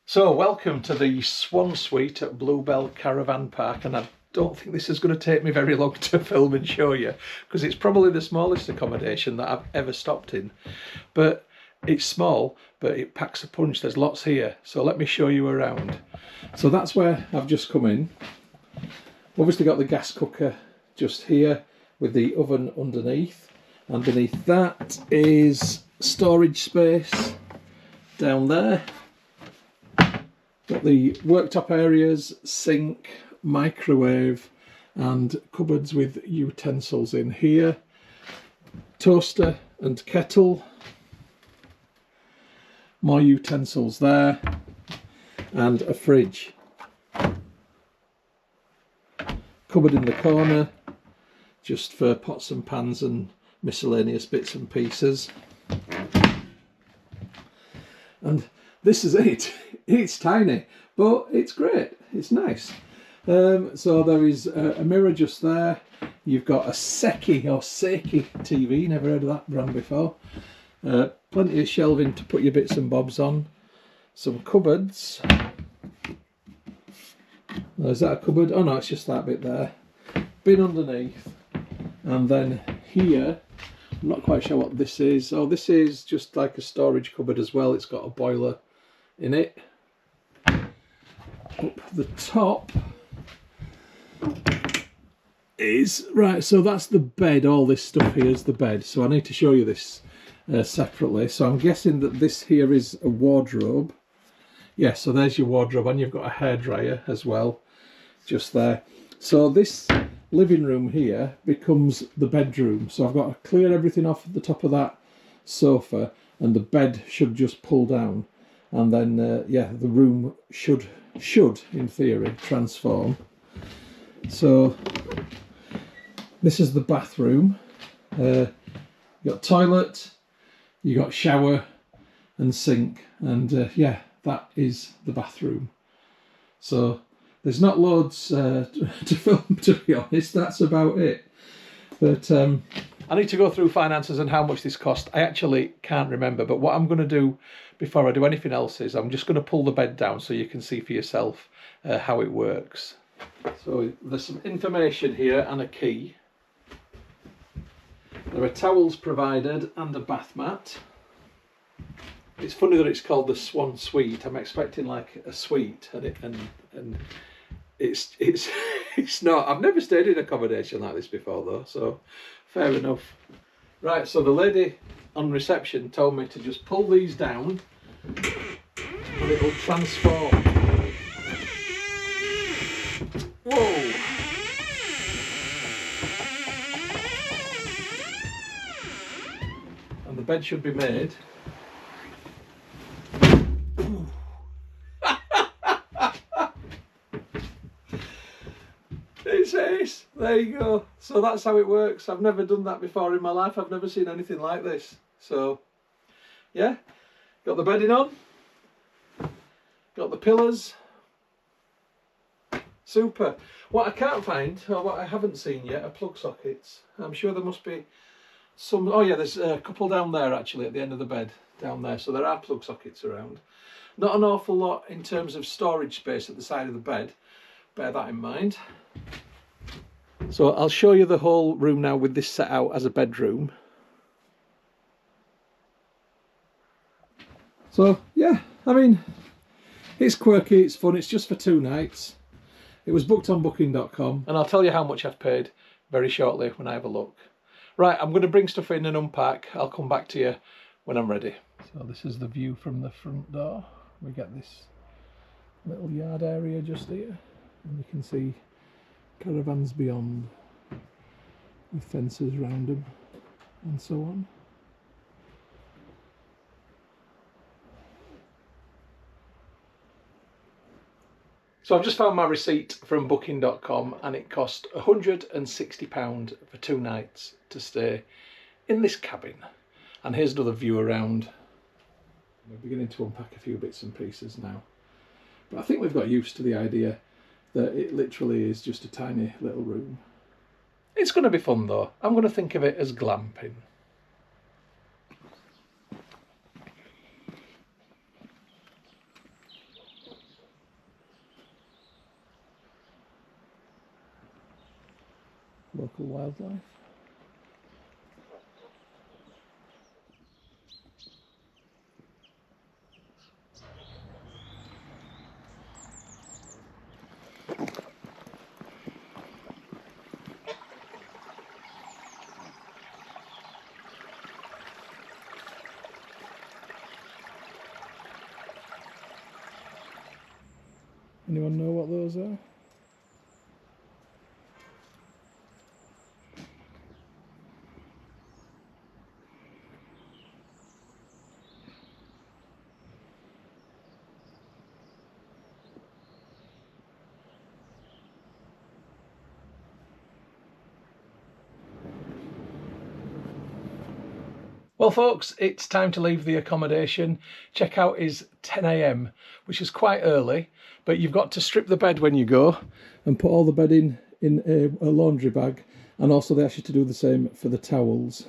So welcome to the Swan Suite at Bluebell Caravan Park, and I don't think this is going to take me very long to film and show you because it's probably the smallest accommodation that I've ever stopped in. But it's small, but it packs a punch. There's lots here, so let me show you around. So that's where I've just come in. Obviously got the gas cooker just here with the oven underneath, and beneath that is storage space down there. Got the worktop areas, sink, microwave and cupboards with utensils in here. Toaster and kettle. More utensils there. And a fridge. Cupboard in the corner, just for pots and pans and miscellaneous bits and pieces. And this is it. It's tiny, but it's great. It's nice. So there is a mirror just there. You've got a Seiki TV. Never heard of that brand before. Plenty of shelving to put your bits and bobs on. Some cupboards. Is that a cupboard? Oh no, it's just that bit there. Bin underneath. And then here, I'm not quite sure what this is. Oh, this is just like a storage cupboard as well. It's got a boiler in it. Up the top is, right, so that's the bed. All this stuff here is the bed. So I need to show you this separately. So I'm guessing that this here is a wardrobe. Yeah, so there's your wardrobe, and you've got a hairdryer as well, just there. So this living room here becomes the bedroom. So I've got to clear everything off at the top of that sofa, and the bed should just pull down. And then, yeah, the room should, in theory, transform. So this is the bathroom. You got toilet, you got shower and sink, and yeah, that is the bathroom. So there's not loads to film, to be honest. That's about it. But I need to go through finances and how much this cost. I actually can't remember, but what I'm going to do before I do anything else is I'm just going to pull the bed down so you can see for yourself how it works. So there's some information here and a key. There are towels provided and a bath mat. It's funny that it's called the Swan Suite. I'm expecting like a suite, and it's it's not. I've never stayed in accommodation like this before though, so fair enough. Right, so the lady on reception told me to just pull these down and it'll transform. Whoa! And the bed should be made. It's ace. There you go. So that's how it works. I've never done that before in my life. I've never seen anything like this. So yeah, got the bedding on, got the pillars. Super. What I can't find, or what I haven't seen yet, are plug sockets. I'm sure there must be some. Oh yeah, there's a couple down there actually at the end of the bed down there. So there are plug sockets around. Not an awful lot in terms of storage space at the side of the bed. Bear that in mind. So I'll show you the whole room now with this set out as a bedroom. So yeah, I mean, it's quirky, it's fun, it's just for 2 nights. It was booked on booking.com, and I'll tell you how much I've paid very shortly when I have a look. Right, I'm going to bring stuff in and unpack. I'll come back to you when I'm ready. So this is the view from the front door. We get this little yard area just here, and you can see caravans beyond with fences around them and so on. So I've just found my receipt from booking.com, and it cost £160 for 2 nights to stay in this cabin. And here's another view around. We're beginning to unpack a few bits and pieces now. But I think we've got used to the idea that it literally is just a tiny little room. It's going to be fun though. I'm going to think of it as glamping. local wildlife. Anyone know what those are? Well folks, it's time to leave the accommodation. Checkout is 10 AM, which is quite early, but you've got to strip the bed when you go and put all the bed in a laundry bag, and also they ask you to do the same for the towels.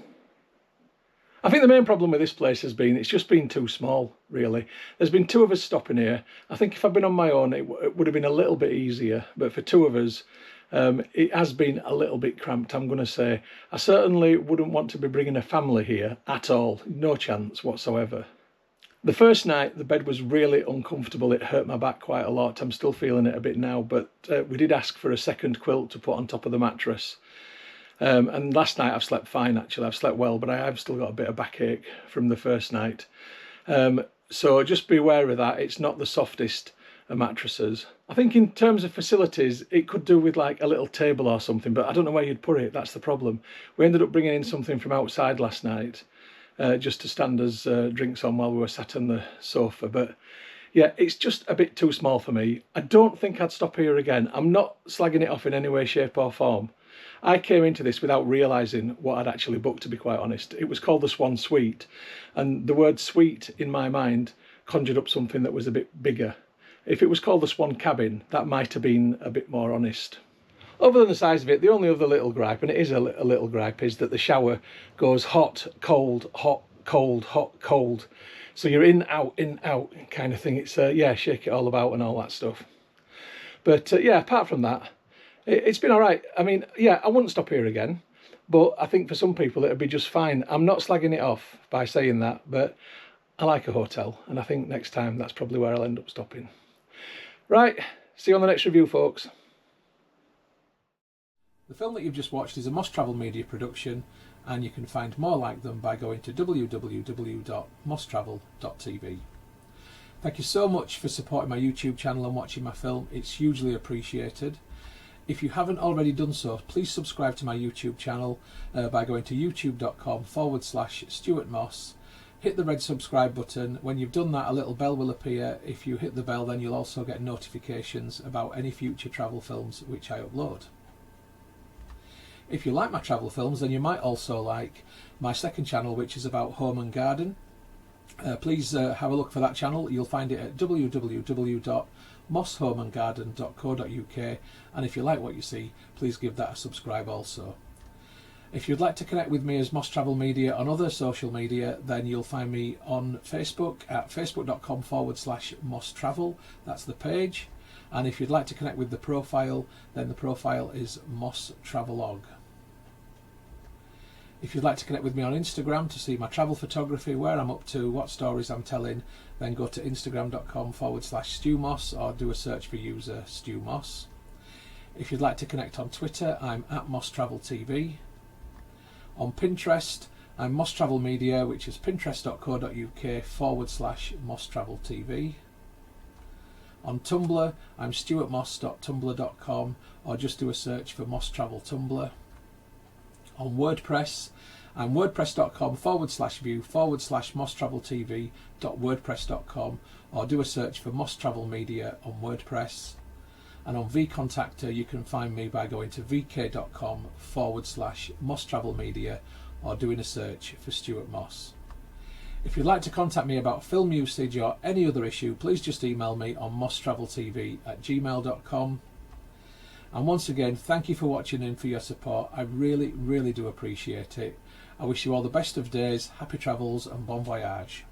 I think the main problem with this place has been it's just been too small, really. There's been two of us stopping here. I think if I'd been on my own it would have been a little bit easier, but for two of us it has been a little bit cramped, I'm going to say. I certainly wouldn't want to be bringing a family here at all, no chance whatsoever. The first night the bed was really uncomfortable, it hurt my back quite a lot. I'm still feeling it a bit now, but we did ask for a second quilt to put on top of the mattress. And last night I've slept fine actually, I've slept well, but I have still got a bit of backache from the first night. So just be aware of that, it's not the softest mattresses. I think in terms of facilities it could do with like a little table or something, but I don't know where you'd put it, that's the problem. We ended up bringing in something from outside last night just to stand as drinks on while we were sat on the sofa, but yeah, it's just a bit too small for me. I don't think I'd stop here again. I'm not slagging it off in any way, shape or form. I came into this without realising what I'd actually booked, to be quite honest. It was called the Swan Suite, and the word suite in my mind conjured up something that was a bit bigger. If it was called the Swan Cabin, that might have been a bit more honest. Other than the size of it, the only other little gripe, and it is a little gripe, is that the shower goes hot, cold, hot, cold, hot, cold. So you're in, out kind of thing. It's, yeah, shake it all about and all that stuff. But yeah, apart from that, it's been all right. I mean, yeah, I wouldn't stop here again, but I think for some people it'd be just fine. I'm not slagging it off by saying that, but I like a hotel, and I think next time that's probably where I'll end up stopping. Right, see you on the next review, folks. The film that you've just watched is a Moss Travel Media production, and you can find more like them by going to www.mosstravel.tv. Thank you so much for supporting my YouTube channel and watching my film. It's hugely appreciated. If you haven't already done so, please subscribe to my YouTube channel by going to youtube.com/Stuart Moss. Hit the red subscribe button. When you've done that, a little bell will appear. If you hit the bell, then you'll also get notifications about any future travel films which I upload. If you like my travel films, then you might also like my second channel, which is about home and garden. Please have a look for that channel. You'll find it at www.mosshomeandgarden.co.uk, and if you like what you see, please give that a subscribe also. If you'd like to connect with me as Moss Travel Media on other social media, then you'll find me on Facebook at facebook.com/Moss Travel. That's the page. And if you'd like to connect with the profile, then the profile is Moss Travelog. If you'd like to connect with me on Instagram to see my travel photography, where I'm up to, what stories I'm telling, then go to instagram.com/StuMoss or do a search for user Stu Moss. If you'd like to connect on Twitter, I'm at Moss Travel TV. On Pinterest, I'm Moss Travel Media, which is pinterest.co.uk/Moss Travel TV. On Tumblr, I'm stuartmoss.tumblr.com, or just do a search for Moss Travel Tumblr. On WordPress, I'm wordpress.com/view/MossTravelTV.wordpress.com, or do a search for Moss Travel Media on WordPress. And on vContactor, you can find me by going to vk.com/Moss Travel Media, or doing a search for Stuart Moss. If you'd like to contact me about film usage or any other issue, please just email me on mosstraveltv@gmail.com. And once again, thank you for watching and for your support. I really, really do appreciate it. I wish you all the best of days, happy travels and bon voyage.